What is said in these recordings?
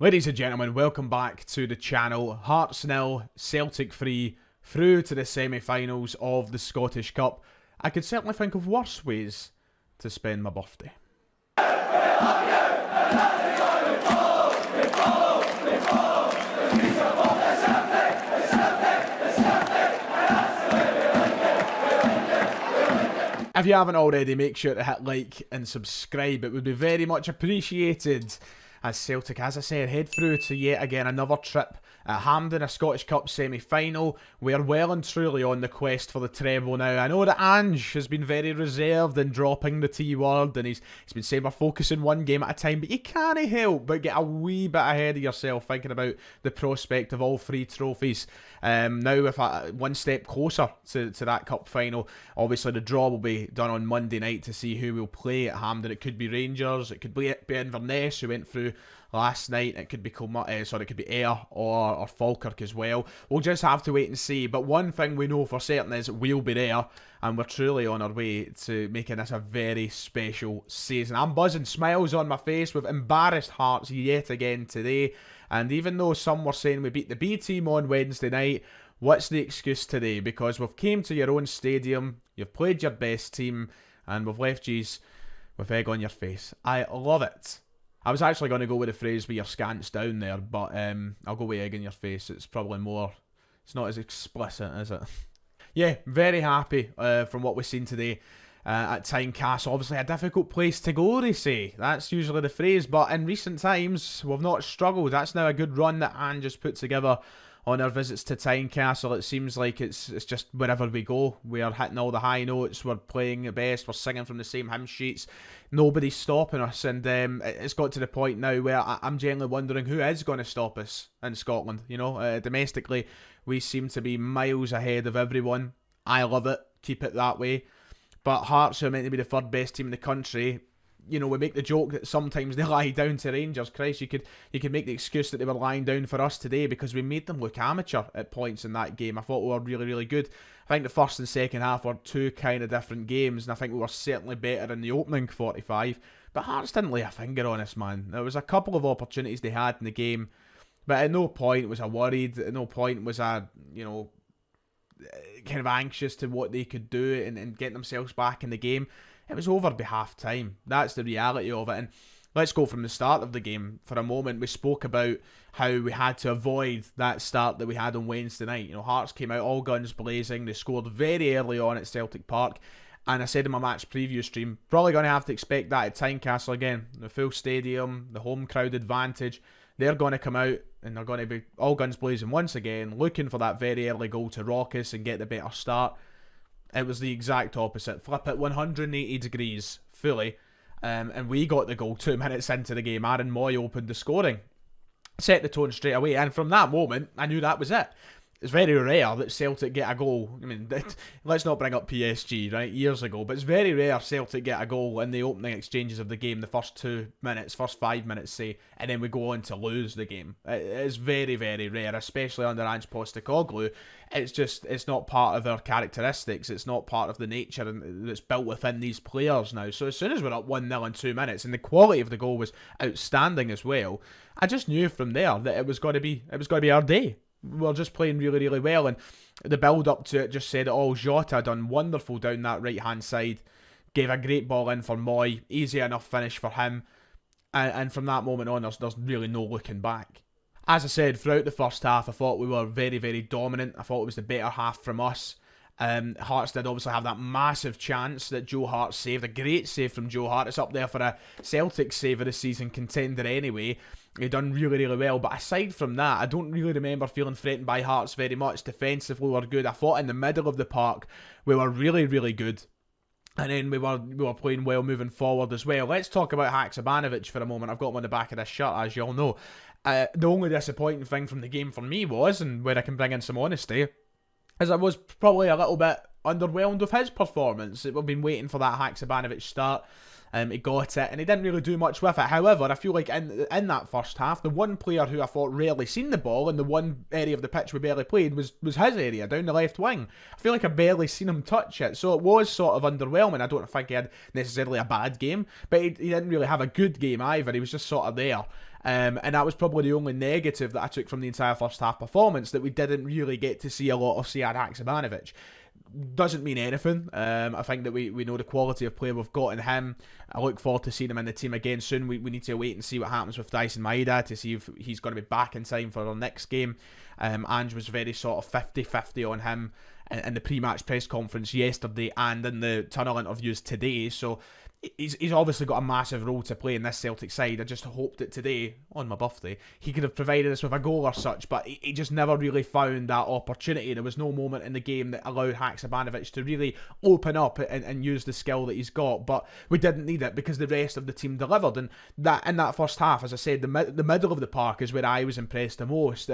Ladies and gentlemen, welcome back to the channel. Hearts 0, Celtic 3, through to the semi-finals of the Scottish Cup. I could certainly think of worse ways to spend my birthday. If you haven't already, make sure to hit like and subscribe. It would be very much appreciated. As Celtic, as I said, head through to yet again another trip at Hampden, a Scottish Cup semi-final. We're well and truly on the quest for the treble now. I know that Ange has been very reserved in dropping the T word, and he's been saying we're focusing one game at a time, but you can't help but get a wee bit ahead of yourself thinking about the prospect of all three trophies. Now with one step closer to that cup final. Obviously the draw will be done on Monday night to see who will play at Hampden. It could be Rangers, it could be Inverness, who went through last night. It could be it could be Ayr or Falkirk as well. We'll just have to wait and see. But one thing we know for certain is we'll be there, and we're truly on our way to making this a very special season. I'm buzzing, smiles on my face, with embarrassed hearts yet again today. And even though some were saying we beat the B team on Wednesday night, what's the excuse today? Because we've came to your own stadium, you've played your best team, and we've left yous with egg on your face. I love it. I was actually going to go with the phrase with your scants down there, but I'll go with egg in your face. It's probably more, it's not as explicit, is it? Yeah, very happy from what we've seen today at Tynecastle. Obviously a difficult place to go, they say. That's usually the phrase, but in recent times we've not struggled. That's now a good run that Anne just put together on our visits to Tynecastle. It seems like it's just wherever we go, we are hitting all the high notes, we're playing the best, we're singing from the same hymn sheets, nobody's stopping us, and it's got to the point now where I'm genuinely wondering who is going to stop us in Scotland. You know, domestically we seem to be miles ahead of everyone. I love it, keep it that way. But Hearts, who are meant to be the third best team in the country, you know, we make the joke that sometimes they lie down to Rangers. Christ, you could make the excuse that they were lying down for us today because we made them look amateur at points in that game. I thought we were really, really good. I think the first and second half were two kind of different games, and I think we were certainly better in the opening 45. But Hearts didn't lay a finger on us, man. There was a couple of opportunities they had in the game, but at no point was I worried. At no point was I, you know, kind of anxious to what they could do and get themselves back in the game. It was over by half time. That's the reality of it. And let's go from the start of the game for a moment. We spoke about how we had to avoid that start that we had on Wednesday night. You know, Hearts came out all guns blazing. They scored very early on at Celtic Park. And I said in my match preview stream, probably going to have to expect that at Tynecastle again. The full stadium, the home crowd advantage. They're going to come out and they're going to be all guns blazing once again, looking for that very early goal to rock us and get the better start. It was the exact opposite. Flip it 180 degrees fully. And we got the goal 2 minutes into the game. Aaron Moy opened the scoring. Set the tone straight away. And from that moment, I knew that was it. It's very rare that Celtic get a goal. I mean, let's not bring up PSG, right? Years ago. But it's very rare Celtic get a goal in the opening exchanges of the game, the first 2 minutes, first 5 minutes, say, and then we go on to lose the game. It is very, very rare, especially under Ange Postecoglou. It's not part of our characteristics. It's not part of the nature that's built within these players now. So as soon as we're up 1-0 in 2 minutes, and the quality of the goal was outstanding as well, I just knew from there that it was going to be our day. We were just playing really, really well, and the build up to it just said it all. Jota done wonderful down that right hand side, gave a great ball in for Moy, easy enough finish for him, and from that moment on there's really no looking back. As I said, throughout the first half I thought we were very, very dominant. I thought it was the better half from us. Hearts did obviously have that massive chance that Joe Hart saved, a great save from Joe Hart. It's up there for a Celtic save of the season contender anyway. He done really, really well, but aside from that, I don't really remember feeling threatened by Hearts very much. Defensively we were good. I thought in the middle of the park we were really, really good. And then we were playing well moving forward as well. Let's talk about Haksabanovic for a moment. I've got him on the back of this shirt, as you all know. The only disappointing thing from the game for me was, and where I can bring in some honesty, as I was probably a little bit underwhelmed with his performance. We've been waiting for that Haksabanovic start. He got it, and he didn't really do much with it. However, I feel like in that first half, the one player who I thought rarely seen the ball, and the one area of the pitch we barely played, was his area, down the left wing. I feel like I barely seen him touch it, so it was sort of underwhelming. I don't think he had necessarily a bad game, but he didn't really have a good game either. He was just sort of there. And that was probably the only negative that I took from the entire first half performance, that we didn't really get to see a lot of Sead Haksabanovic. Doesn't mean anything. I think that we know the quality of player we've got in him. I look forward to seeing him in the team again soon. We need to wait and see what happens with Dyson Maeda to see if he's going to be back in time for our next game. Ange was very sort of 50-50 on him in the pre-match press conference yesterday and in the tunnel interviews today. So he's obviously got a massive role to play in this Celtic side. I just hope that today, on my birthday, he could have provided us with a goal or such, but he just never really found that opportunity. There was no moment in the game that allowed Haksabanovic to really open up and use the skill that he's got, but we didn't need it because the rest of the team delivered. And that in that first half, as I said, the middle of the park is where I was impressed the most.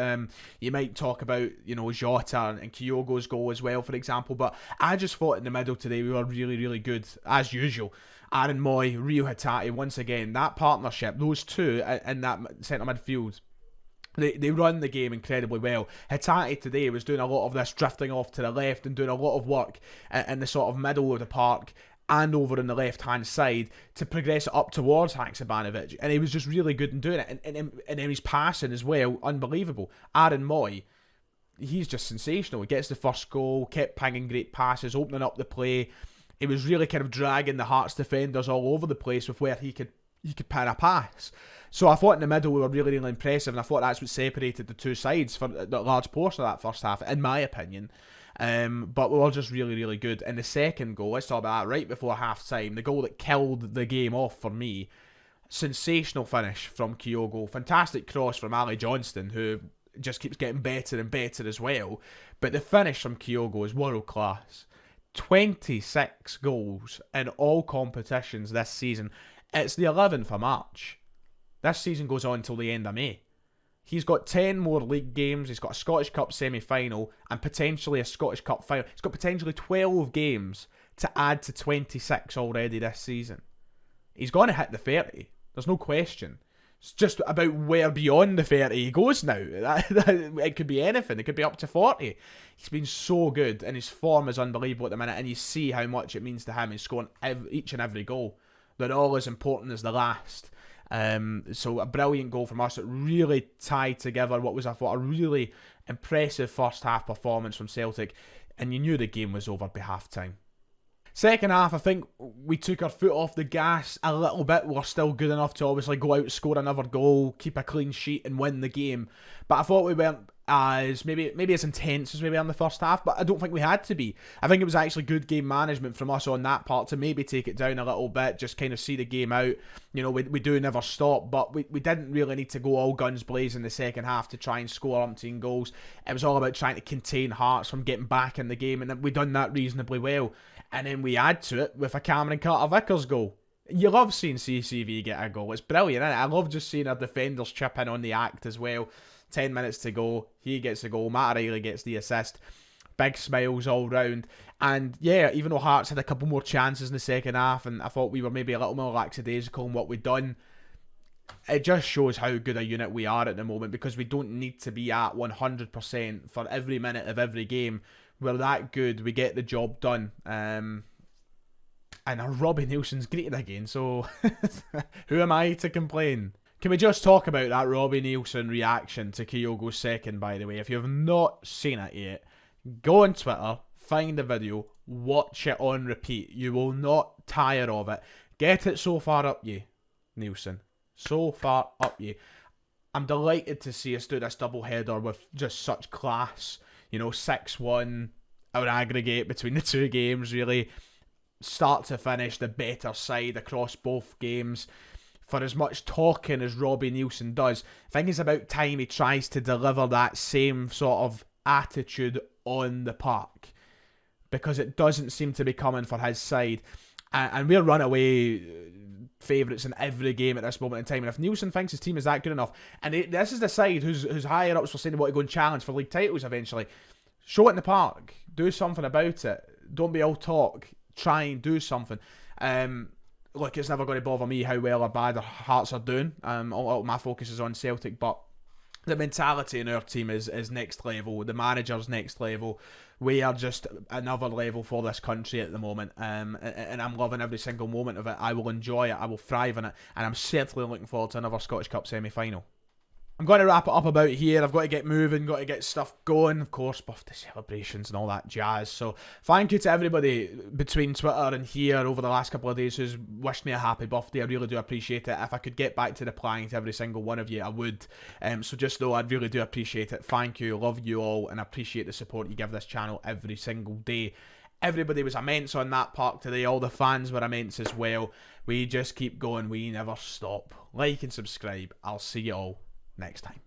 You might talk about, Jota and Kyogo's goal as well, for example, but I just thought in the middle today we were really, really good, as usual. Aaron Moy, Rio Hatate, once again, that partnership, those two in that centre midfield, they run the game incredibly well. Hatate today was doing a lot of this drifting off to the left and doing a lot of work in the sort of middle of the park and over on the left-hand side to progress it up towards Haksabanovic. And he was just really good in doing it. And then his passing as well, unbelievable. Aaron Moy, he's just sensational. He gets the first goal, kept pinging great passes, opening up the play. He was really kind of dragging the Hearts defenders all over the place with where he could pin a pass. So I thought in the middle we were really, really impressive, and I thought that's what separated the two sides for the large portion of that first half, in my opinion. But we were just really, really good. And the second goal, let's talk about that right before half-time, the goal that killed the game off for me, sensational finish from Kyogo, fantastic cross from Ali Johnston, who just keeps getting better and better as well. But the finish from Kyogo is world class. 26 goals in all competitions this season. It's the 11th of March. This season goes on till the end of May. He's got 10 more league games. He's got a Scottish Cup semi-final and potentially a Scottish Cup final. He's got potentially 12 games to add to 26 already this season. He's going to hit the 30. There's no question. It's just about where beyond the 30 he goes now. It could be anything. It could be up to 40. He's been so good, and his form is unbelievable at the minute, and you see how much it means to him. He's scoring each and every goal. They're all as important as the last. So a brilliant goal from us. It really tied together what was, I thought, a really impressive first half performance from Celtic, and you knew the game was over by half time. Second half, I think we took our foot off the gas a little bit. We're still good enough to obviously go out, score another goal, keep a clean sheet and win the game. But I thought we weren't as maybe as intense as we were in the first half, but I don't think we had to be. I think it was actually good game management from us on that part to maybe take it down a little bit, just kind of see the game out. We do never stop, but we didn't really need to go all guns blazing in the second half to try and score umpteen goals. It was all about trying to contain Hearts from getting back in the game, and we done that reasonably well. And then we add to it with a Cameron Carter-Vickers goal. You love seeing CCV get a goal. It's brilliant, isn't it? I love just seeing our defenders chip in on the act as well. 10 minutes to go. He gets a goal. Matt O'Reilly gets the assist. Big smiles all round. And yeah, even though Hearts had a couple more chances in the second half, and I thought we were maybe a little more lackadaisical in what we'd done, it just shows how good a unit we are at the moment, because we don't need to be at 100% for every minute of every game. We're that good. We get the job done. And Robbie Nielsen's greeted again, so who am I to complain? Can we just talk about that Robbie Nielsen reaction to Kyogo's second, by the way? If you have not seen it yet, go on Twitter, find the video, watch it on repeat. You will not tire of it. Get it so far up you, Nielsen. So far up you. I'm delighted to see us do this double header with just such class. 6-1, our aggregate between the two games, really. Start to finish, the better side across both games. For as much talking as Robbie Nielsen does, I think it's about time he tries to deliver that same sort of attitude on the park, because it doesn't seem to be coming for his side. And we're runaway favourites in every game at this moment in time. And if Nielsen thinks his team is that good enough, and this is the side who's higher ups for saying they want to go and challenge for league titles eventually, show it in the park. Do something about it. Don't be all talk. Try and do something. Look, it's never going to bother me how well or bad our Hearts are doing. All my focus is on Celtic, but the mentality in our team is next level. The manager's next level. We are just another level for this country at the moment, and I'm loving every single moment of it. I will enjoy it. I will thrive in it, and I'm certainly looking forward to another Scottish Cup semi-final. I'm going to wrap it up about here. I've got to get moving, got to get stuff going, of course, birthday celebrations and all that jazz. So thank you to everybody between Twitter and here over the last couple of days who's wished me a happy birthday. I really do appreciate it. If I could get back to replying to every single one of you, I would. So just know I really do appreciate it. Thank you, love you all, and appreciate the support you give this channel every single day. Everybody was immense on that park today. All the fans were immense as well. We just keep going. We never stop. Like and subscribe. I'll see you all next time.